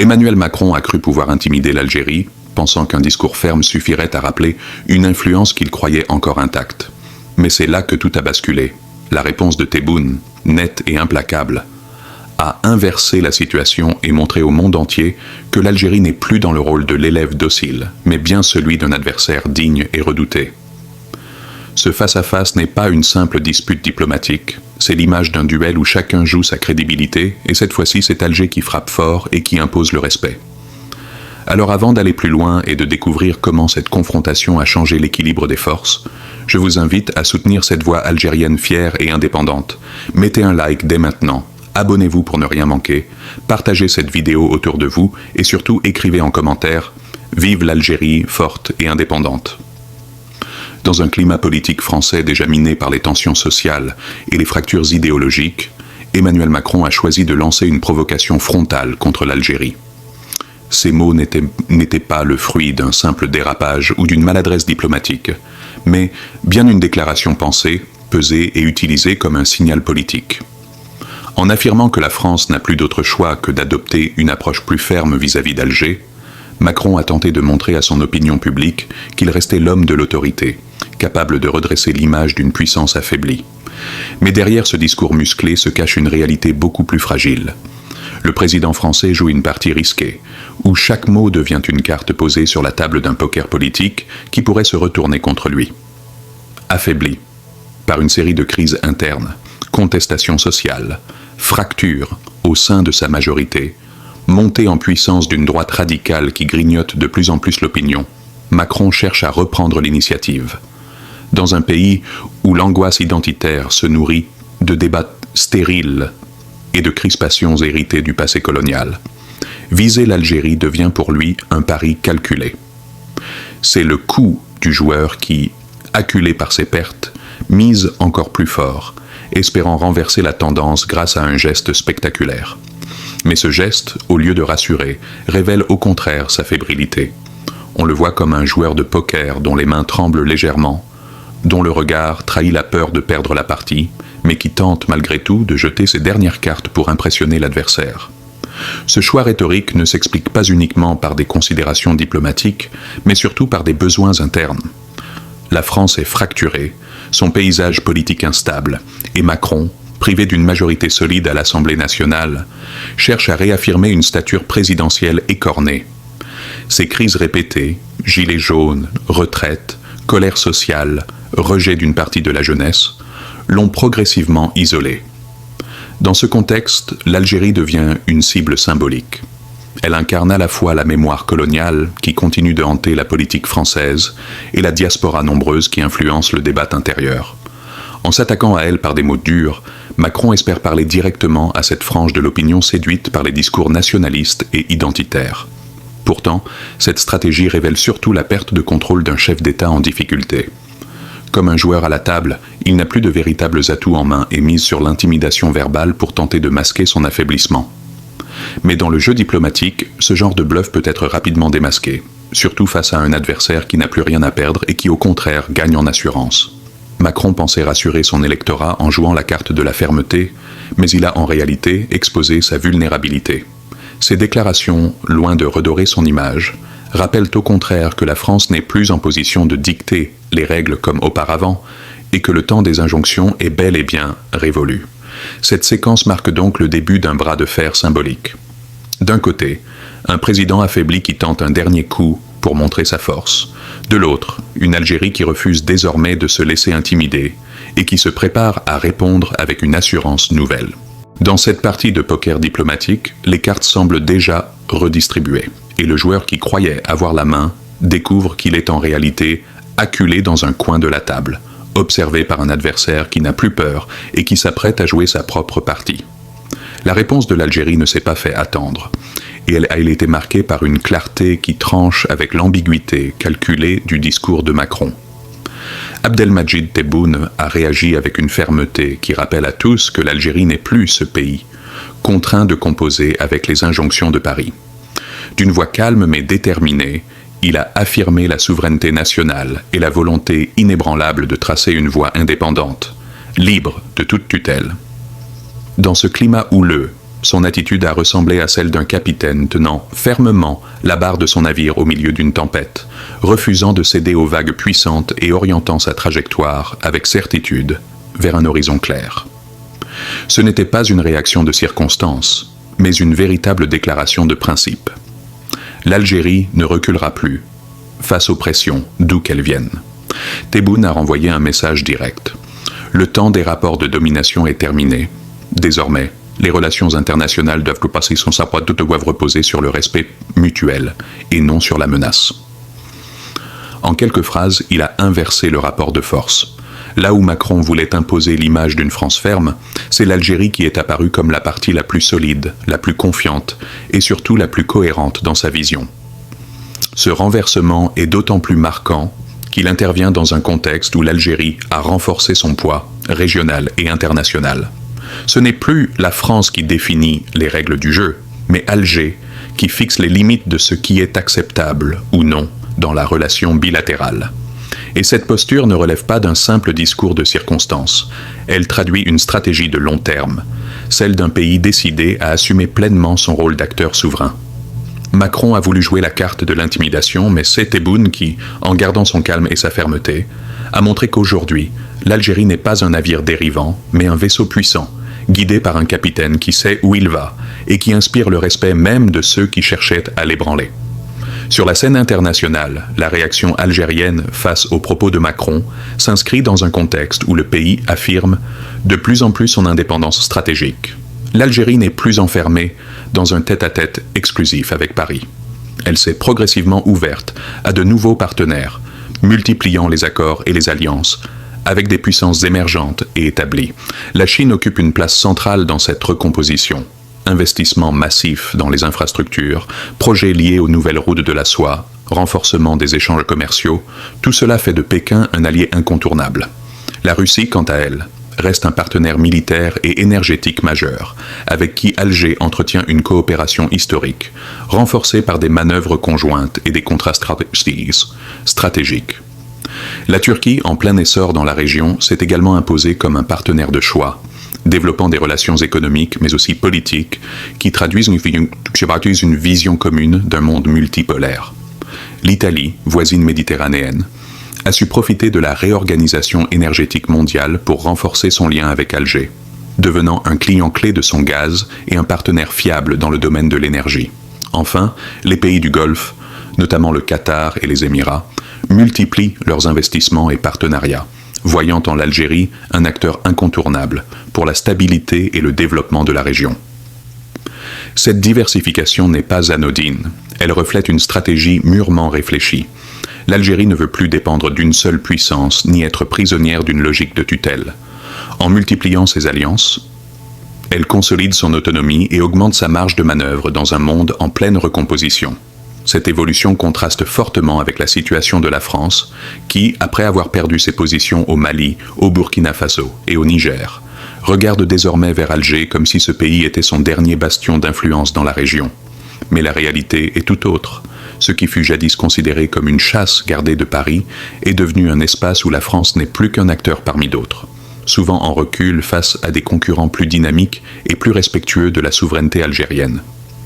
Emmanuel Macron a cru pouvoir intimider l'Algérie, pensant qu'un discours ferme suffirait à rappeler une influence qu'il croyait encore intacte. Mais c'est là que tout a basculé. La réponse de Tebboune, nette et implacable, a inversé la situation et montré au monde entier que l'Algérie n'est plus dans le rôle de l'élève docile, mais bien celui d'un adversaire digne et redouté. Ce face-à-face n'est pas une simple dispute diplomatique, c'est l'image d'un duel où chacun joue sa crédibilité, et cette fois-ci c'est Alger qui frappe fort et qui impose le respect. Alors avant d'aller plus loin et de découvrir comment cette confrontation a changé l'équilibre des forces, je vous invite à soutenir cette voix algérienne fière et indépendante. Mettez un like dès maintenant, abonnez-vous pour ne rien manquer, partagez cette vidéo autour de vous et surtout écrivez en commentaire « Vive l'Algérie forte et indépendante ». Dans un climat politique français déjà miné par les tensions sociales et les fractures idéologiques, Emmanuel Macron a choisi de lancer une provocation frontale contre l'Algérie. Ces mots n'étaient pas le fruit d'un simple dérapage ou d'une maladresse diplomatique, mais bien une déclaration pensée, pesée et utilisée comme un signal politique. En affirmant que la France n'a plus d'autre choix que d'adopter une approche plus ferme vis-à-vis d'Alger, Macron a tenté de montrer à son opinion publique qu'il restait l'homme de l'autorité, capable de redresser l'image d'une puissance affaiblie. Mais derrière ce discours musclé se cache une réalité beaucoup plus fragile. Le président français joue une partie risquée, où chaque mot devient une carte posée sur la table d'un poker politique qui pourrait se retourner contre lui. Affaibli par une série de crises internes, contestations sociales, fractures au sein de sa majorité, montée en puissance d'une droite radicale qui grignote de plus en plus l'opinion, Macron cherche à reprendre l'initiative. Dans un pays où l'angoisse identitaire se nourrit de débats stériles et de crispations héritées du passé colonial, viser l'Algérie devient pour lui un pari calculé. C'est le coup du joueur qui, acculé par ses pertes, mise encore plus fort, espérant renverser la tendance grâce à un geste spectaculaire. Mais ce geste, au lieu de rassurer, révèle au contraire sa fébrilité. On le voit comme un joueur de poker dont les mains tremblent légèrement, dont le regard trahit la peur de perdre la partie, mais qui tente malgré tout de jeter ses dernières cartes pour impressionner l'adversaire. Ce choix rhétorique ne s'explique pas uniquement par des considérations diplomatiques, mais surtout par des besoins internes. La France est fracturée, son paysage politique instable, et Macron, privé d'une majorité solide à l'Assemblée nationale, cherche à réaffirmer une stature présidentielle écornée. Ces crises répétées, gilets jaunes, retraite, colère sociale, rejet d'une partie de la jeunesse, l'ont progressivement isolé. Dans ce contexte, l'Algérie devient une cible symbolique. Elle incarne à la fois la mémoire coloniale qui continue de hanter la politique française et la diaspora nombreuse qui influence le débat intérieur. En s'attaquant à elle par des mots durs, Macron espère parler directement à cette frange de l'opinion séduite par les discours nationalistes et identitaires. Pourtant, cette stratégie révèle surtout la perte de contrôle d'un chef d'État en difficulté. Comme un joueur à la table, il n'a plus de véritables atouts en main et mise sur l'intimidation verbale pour tenter de masquer son affaiblissement. Mais dans le jeu diplomatique, ce genre de bluff peut être rapidement démasqué, surtout face à un adversaire qui n'a plus rien à perdre et qui au contraire gagne en assurance. Macron pensait rassurer son électorat en jouant la carte de la fermeté, mais il a en réalité exposé sa vulnérabilité. Ces déclarations, loin de redorer son image, rappellent au contraire que la France n'est plus en position de dicter les règles comme auparavant et que le temps des injonctions est bel et bien révolu. Cette séquence marque donc le début d'un bras de fer symbolique. D'un côté, un président affaibli qui tente un dernier coup pour montrer sa force. De l'autre, une Algérie qui refuse désormais de se laisser intimider et qui se prépare à répondre avec une assurance nouvelle. Dans cette partie de poker diplomatique, les cartes semblent déjà redistribuées, et le joueur qui croyait avoir la main découvre qu'il est en réalité acculé dans un coin de la table, observé par un adversaire qui n'a plus peur et qui s'apprête à jouer sa propre partie. La réponse de l'Algérie ne s'est pas fait attendre, et elle a été marquée par une clarté qui tranche avec l'ambiguïté calculée du discours de Macron. Abdelmadjid Tebboune a réagi avec une fermeté qui rappelle à tous que l'Algérie n'est plus ce pays, contraint de composer avec les injonctions de Paris. D'une voix calme mais déterminée, il a affirmé la souveraineté nationale et la volonté inébranlable de tracer une voie indépendante, libre de toute tutelle. Dans ce climat houleux, Son attitude a ressemblé à celle d'un capitaine tenant fermement la barre de son navire au milieu d'une tempête, refusant de céder aux vagues puissantes et orientant sa trajectoire avec certitude vers un horizon clair. Ce n'était pas une réaction de circonstance, mais une véritable déclaration de principe. L'Algérie ne reculera plus face aux pressions, d'où qu'elles viennent. Tebboune a renvoyé un message direct. Le temps des rapports de domination est terminé. Désormais, les relations internationales doivent reposer sur le respect mutuel et non sur la menace. En quelques phrases, il a inversé le rapport de force. Là où Macron voulait imposer l'image d'une France ferme, c'est l'Algérie qui est apparue comme la partie la plus solide, la plus confiante et surtout la plus cohérente dans sa vision. Ce renversement est d'autant plus marquant qu'il intervient dans un contexte où l'Algérie a renforcé son poids régional et international. Ce n'est plus la France qui définit les règles du jeu, mais Alger qui fixe les limites de ce qui est acceptable ou non dans la relation bilatérale. Et cette posture ne relève pas d'un simple discours de circonstance. Elle traduit une stratégie de long terme, celle d'un pays décidé à assumer pleinement son rôle d'acteur souverain. Macron a voulu jouer la carte de l'intimidation, mais c'est Tebboune qui, en gardant son calme et sa fermeté, a montré qu'aujourd'hui, l'Algérie n'est pas un navire dérivant, mais un vaisseau puissant, guidé par un capitaine qui sait où il va et qui inspire le respect même de ceux qui cherchaient à l'ébranler. Sur la scène internationale, la réaction algérienne face aux propos de Macron s'inscrit dans un contexte où le pays affirme de plus en plus son indépendance stratégique. L'Algérie n'est plus enfermée dans un tête-à-tête exclusif avec Paris. Elle s'est progressivement ouverte à de nouveaux partenaires, multipliant les accords et les alliances avec des puissances émergentes et établies. La Chine occupe une place centrale dans cette recomposition. Investissements massifs dans les infrastructures, projets liés aux nouvelles routes de la soie, renforcement des échanges commerciaux, tout cela fait de Pékin un allié incontournable. La Russie, quant à elle, reste un partenaire militaire et énergétique majeur, avec qui Alger entretient une coopération historique, renforcée par des manœuvres conjointes et des contrats stratégiques. La Turquie, en plein essor dans la région, s'est également imposée comme un partenaire de choix, développant des relations économiques mais aussi politiques qui traduisent une vision commune d'un monde multipolaire. L'Italie, voisine méditerranéenne, a su profiter de la réorganisation énergétique mondiale pour renforcer son lien avec Alger, devenant un client clé de son gaz et un partenaire fiable dans le domaine de l'énergie. Enfin, les pays du Golfe, notamment le Qatar et les Émirats, multiplient leurs investissements et partenariats, voyant en l'Algérie un acteur incontournable pour la stabilité et le développement de la région. Cette diversification n'est pas anodine, elle reflète une stratégie mûrement réfléchie. L'Algérie ne veut plus dépendre d'une seule puissance, ni être prisonnière d'une logique de tutelle. En multipliant ses alliances, elle consolide son autonomie et augmente sa marge de manœuvre dans un monde en pleine recomposition. Cette évolution contraste fortement avec la situation de la France, qui, après avoir perdu ses positions au Mali, au Burkina Faso et au Niger, regarde désormais vers Alger comme si ce pays était son dernier bastion d'influence dans la région. Mais la réalité est tout autre. Ce qui fut jadis considéré comme une chasse gardée de Paris est devenu un espace où la France n'est plus qu'un acteur parmi d'autres, souvent en recul face à des concurrents plus dynamiques et plus respectueux de la souveraineté algérienne.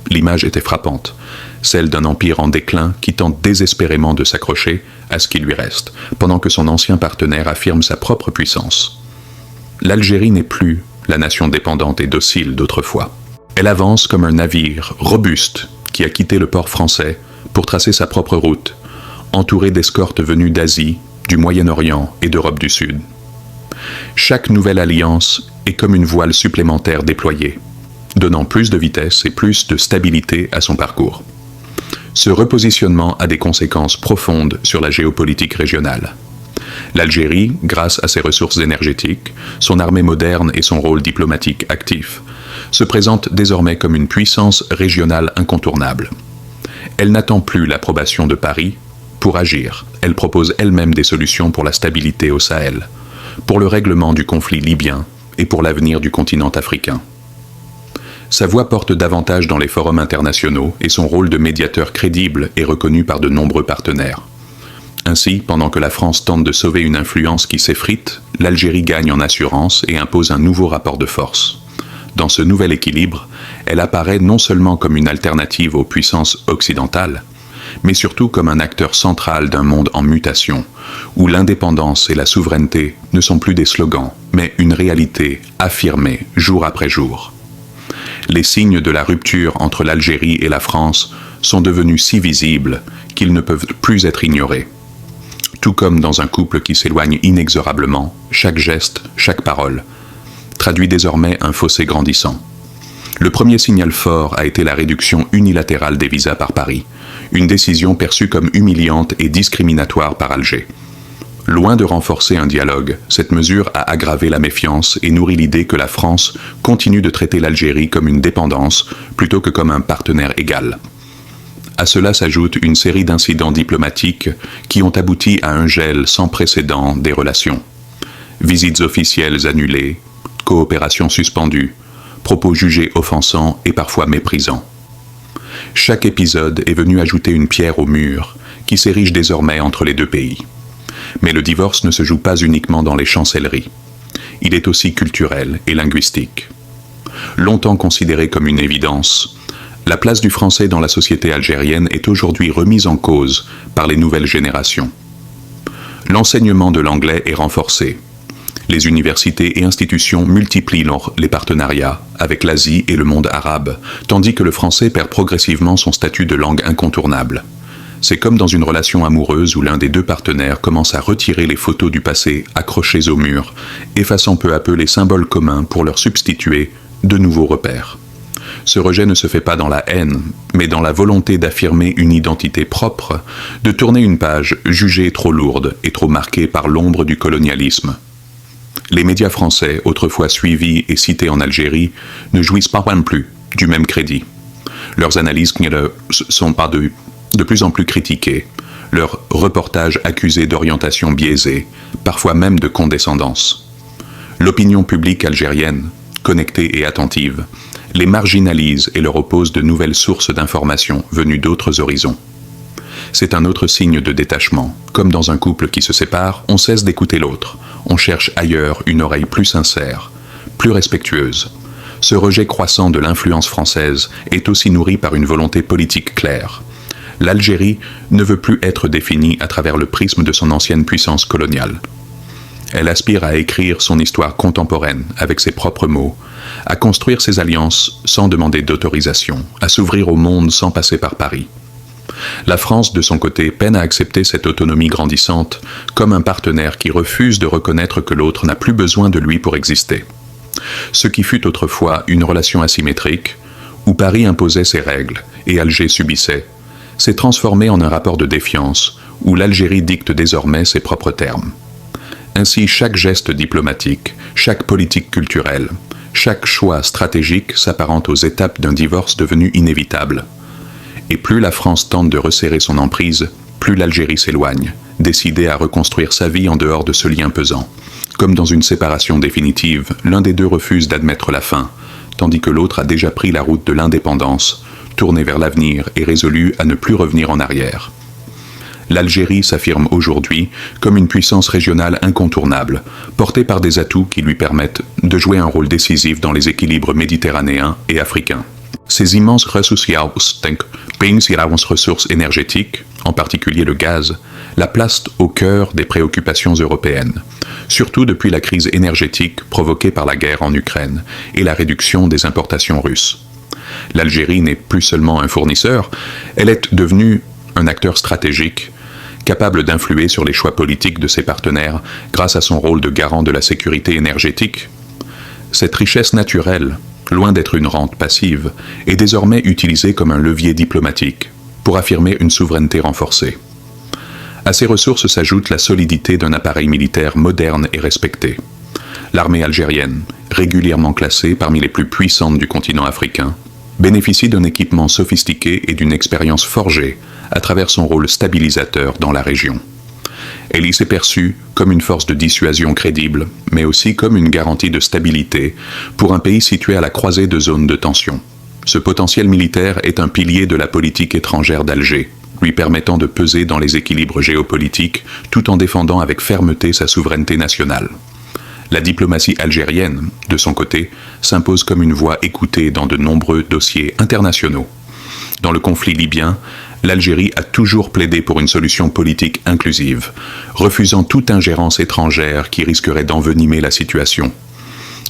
L'image était frappante, celle d'un empire en déclin qui tente désespérément de s'accrocher à ce qui lui reste, pendant que son ancien partenaire affirme sa propre puissance. L'Algérie n'est plus la nation dépendante et docile d'autrefois. Elle avance comme un navire robuste qui a quitté le port français pour tracer sa propre route, entourée d'escortes venues d'Asie, du Moyen-Orient et d'Europe du Sud. Chaque nouvelle alliance est comme une voile supplémentaire déployée, donnant plus de vitesse et plus de stabilité à son parcours. Ce repositionnement a des conséquences profondes sur la géopolitique régionale. L'Algérie, grâce à ses ressources énergétiques, son armée moderne et son rôle diplomatique actif, se présente désormais comme une puissance régionale incontournable. Elle n'attend plus l'approbation de Paris pour agir. Elle propose elle-même des solutions pour la stabilité au Sahel, pour le règlement du conflit libyen et pour l'avenir du continent africain. Sa voix porte davantage dans les forums internationaux et son rôle de médiateur crédible est reconnu par de nombreux partenaires. Ainsi, pendant que la France tente de sauver une influence qui s'effrite, l'Algérie gagne en assurance et impose un nouveau rapport de force. Dans ce nouvel équilibre, elle apparaît non seulement comme une alternative aux puissances occidentales, mais surtout comme un acteur central d'un monde en mutation, où l'indépendance et la souveraineté ne sont plus des slogans, mais une réalité affirmée jour après jour. Les signes de la rupture entre l'Algérie et la France sont devenus si visibles qu'ils ne peuvent plus être ignorés. Tout comme dans un couple qui s'éloigne inexorablement, chaque geste, chaque parole, traduit désormais un fossé grandissant. Le premier signal fort a été la réduction unilatérale des visas par Paris, une décision perçue comme humiliante et discriminatoire par Alger. Loin de renforcer un dialogue, cette mesure a aggravé la méfiance et nourri l'idée que la France continue de traiter l'Algérie comme une dépendance plutôt que comme un partenaire égal. À cela s'ajoute une série d'incidents diplomatiques qui ont abouti à un gel sans précédent des relations. Visites officielles annulées, coopération suspendue, propos jugés offensants et parfois méprisants. Chaque épisode est venu ajouter une pierre au mur qui s'érige désormais entre les deux pays. Mais le divorce ne se joue pas uniquement dans les chancelleries. Il est aussi culturel et linguistique. Longtemps considéré comme une évidence, la place du français dans la société algérienne est aujourd'hui remise en cause par les nouvelles générations. L'enseignement de l'anglais est renforcé. Les universités et institutions multiplient les partenariats avec l'Asie et le monde arabe, tandis que le français perd progressivement son statut de langue incontournable. C'est comme dans une relation amoureuse où l'un des deux partenaires commence à retirer les photos du passé accrochées au mur, effaçant peu à peu les symboles communs pour leur substituer de nouveaux repères. Ce rejet ne se fait pas dans la haine, mais dans la volonté d'affirmer une identité propre, de tourner une page jugée trop lourde et trop marquée par l'ombre du colonialisme. Les médias français, autrefois suivis et cités en Algérie, ne jouissent pas non plus du même crédit. Leurs analyses ne sont pas de plus en plus critiquées, leurs reportages accusés d'orientation biaisée, parfois même de condescendance. L'opinion publique algérienne, connectée et attentive, les marginalise et leur oppose de nouvelles sources d'informations venues d'autres horizons. C'est un autre signe de détachement. Comme dans un couple qui se sépare, on cesse d'écouter l'autre. On cherche ailleurs une oreille plus sincère, plus respectueuse. Ce rejet croissant de l'influence française est aussi nourri par une volonté politique claire. L'Algérie ne veut plus être définie à travers le prisme de son ancienne puissance coloniale. Elle aspire à écrire son histoire contemporaine avec ses propres mots, à construire ses alliances sans demander d'autorisation, à s'ouvrir au monde sans passer par Paris. La France, de son côté, peine à accepter cette autonomie grandissante comme un partenaire qui refuse de reconnaître que l'autre n'a plus besoin de lui pour exister. Ce qui fut autrefois une relation asymétrique, où Paris imposait ses règles et Alger subissait, s'est transformé en un rapport de défiance, où l'Algérie dicte désormais ses propres termes. Ainsi, chaque geste diplomatique, chaque politique culturelle, chaque choix stratégique s'apparente aux étapes d'un divorce devenu inévitable. Et plus la France tente de resserrer son emprise, plus l'Algérie s'éloigne, décidée à reconstruire sa vie en dehors de ce lien pesant. Comme dans une séparation définitive, l'un des deux refuse d'admettre la fin, tandis que l'autre a déjà pris la route de l'indépendance, tourné vers l'avenir et résolu à ne plus revenir en arrière. L'Algérie s'affirme aujourd'hui comme une puissance régionale incontournable, portée par des atouts qui lui permettent de jouer un rôle décisif dans les équilibres méditerranéens et africains. Ces immenses ressources énergétiques, en particulier le gaz, la placent au cœur des préoccupations européennes, surtout depuis la crise énergétique provoquée par la guerre en Ukraine et la réduction des importations russes. L'Algérie n'est plus seulement un fournisseur, elle est devenue un acteur stratégique, capable d'influer sur les choix politiques de ses partenaires grâce à son rôle de garant de la sécurité énergétique. Cette richesse naturelle, loin d'être une rente passive, est désormais utilisée comme un levier diplomatique pour affirmer une souveraineté renforcée. À ces ressources s'ajoute la solidité d'un appareil militaire moderne et respecté. L'armée algérienne, régulièrement classée parmi les plus puissantes du continent africain, bénéficie d'un équipement sophistiqué et d'une expérience forgée à travers son rôle stabilisateur dans la région. Elle y s'est perçue comme une force de dissuasion crédible, mais aussi comme une garantie de stabilité pour un pays situé à la croisée de zones de tension. Ce potentiel militaire est un pilier de la politique étrangère d'Alger, lui permettant de peser dans les équilibres géopolitiques tout en défendant avec fermeté sa souveraineté nationale. La diplomatie algérienne, de son côté, s'impose comme une voix écoutée dans de nombreux dossiers internationaux. Dans le conflit libyen, l'Algérie a toujours plaidé pour une solution politique inclusive, refusant toute ingérence étrangère qui risquerait d'envenimer la situation.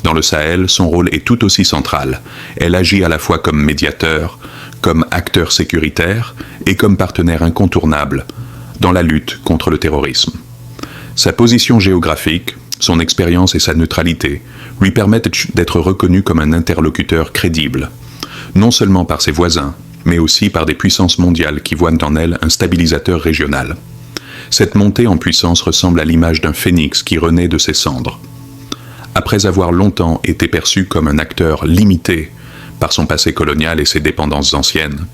Dans le Sahel, son rôle est tout aussi central. Elle agit à la fois comme médiateur, comme acteur sécuritaire et comme partenaire incontournable dans la lutte contre le terrorisme. Sa position géographique, son expérience et sa neutralité lui permettent d'être reconnu comme un interlocuteur crédible, non seulement par ses voisins, mais aussi par des puissances mondiales qui voient en elle un stabilisateur régional. Cette montée en puissance ressemble à l'image d'un phénix qui renaît de ses cendres. Après avoir longtemps été perçu comme un acteur limité par son passé colonial et ses dépendances anciennes,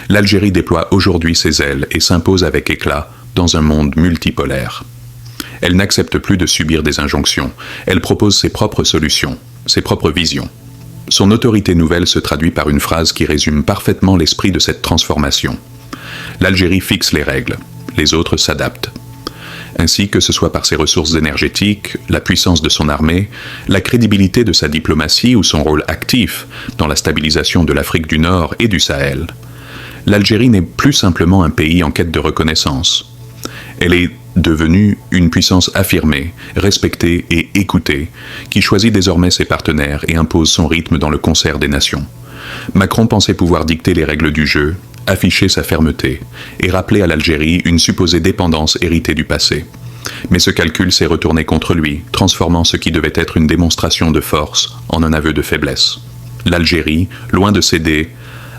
l'Algérie déploie aujourd'hui ses ailes et s'impose avec éclat dans un monde multipolaire. Elle n'accepte plus de subir des injonctions, elle propose ses propres solutions, ses propres visions. Son autorité nouvelle se traduit par une phrase qui résume parfaitement l'esprit de cette transformation. L'Algérie fixe les règles, les autres s'adaptent. Ainsi, que ce soit par ses ressources énergétiques, la puissance de son armée, la crédibilité de sa diplomatie ou son rôle actif dans la stabilisation de l'Afrique du Nord et du Sahel, l'Algérie n'est plus simplement un pays en quête de reconnaissance. Elle est devenue une puissance affirmée, respectée et écoutée, qui choisit désormais ses partenaires et impose son rythme dans le concert des nations. Macron pensait pouvoir dicter les règles du jeu, afficher sa fermeté et rappeler à l'Algérie une supposée dépendance héritée du passé. Mais ce calcul s'est retourné contre lui, transformant ce qui devait être une démonstration de force en un aveu de faiblesse. L'Algérie, loin de céder,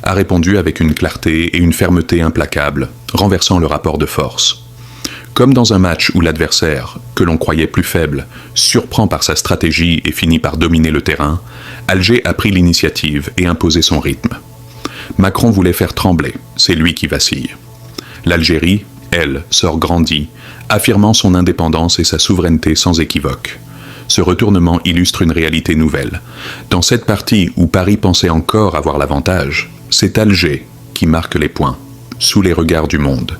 a répondu avec une clarté et une fermeté implacables, renversant le rapport de force. Comme dans un match où l'adversaire, que l'on croyait plus faible, surprend par sa stratégie et finit par dominer le terrain, Alger a pris l'initiative et imposé son rythme. Macron voulait faire trembler, c'est lui qui vacille. L'Algérie, elle, sort grandie, affirmant son indépendance et sa souveraineté sans équivoque. Ce retournement illustre une réalité nouvelle. Dans cette partie où Paris pensait encore avoir l'avantage, c'est Alger qui marque les points, sous les regards du monde.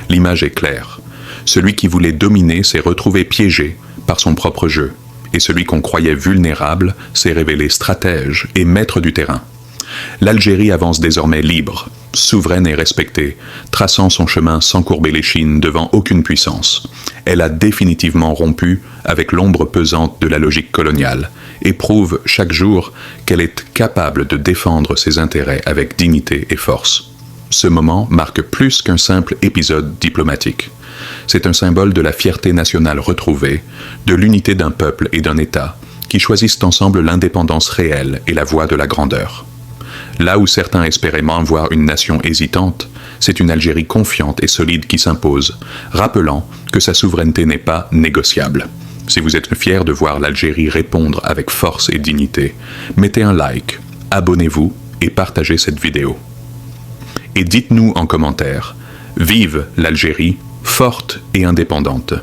L'image est claire. Celui qui voulait dominer s'est retrouvé piégé par son propre jeu, et celui qu'on croyait vulnérable s'est révélé stratège et maître du terrain. L'Algérie avance désormais libre, souveraine et respectée, traçant son chemin sans courber l'échine devant aucune puissance. Elle a définitivement rompu avec l'ombre pesante de la logique coloniale et prouve chaque jour qu'elle est capable de défendre ses intérêts avec dignité et force. Ce moment marque plus qu'un simple épisode diplomatique. C'est un symbole de la fierté nationale retrouvée, de l'unité d'un peuple et d'un État qui choisissent ensemble l'indépendance réelle et la voie de la grandeur. Là où certains espéraient voir une nation hésitante, c'est une Algérie confiante et solide qui s'impose, rappelant que sa souveraineté n'est pas négociable. Si vous êtes fiers de voir l'Algérie répondre avec force et dignité, mettez un like, abonnez-vous et partagez cette vidéo. Et dites-nous en commentaire, vive l'Algérie, forte et indépendante.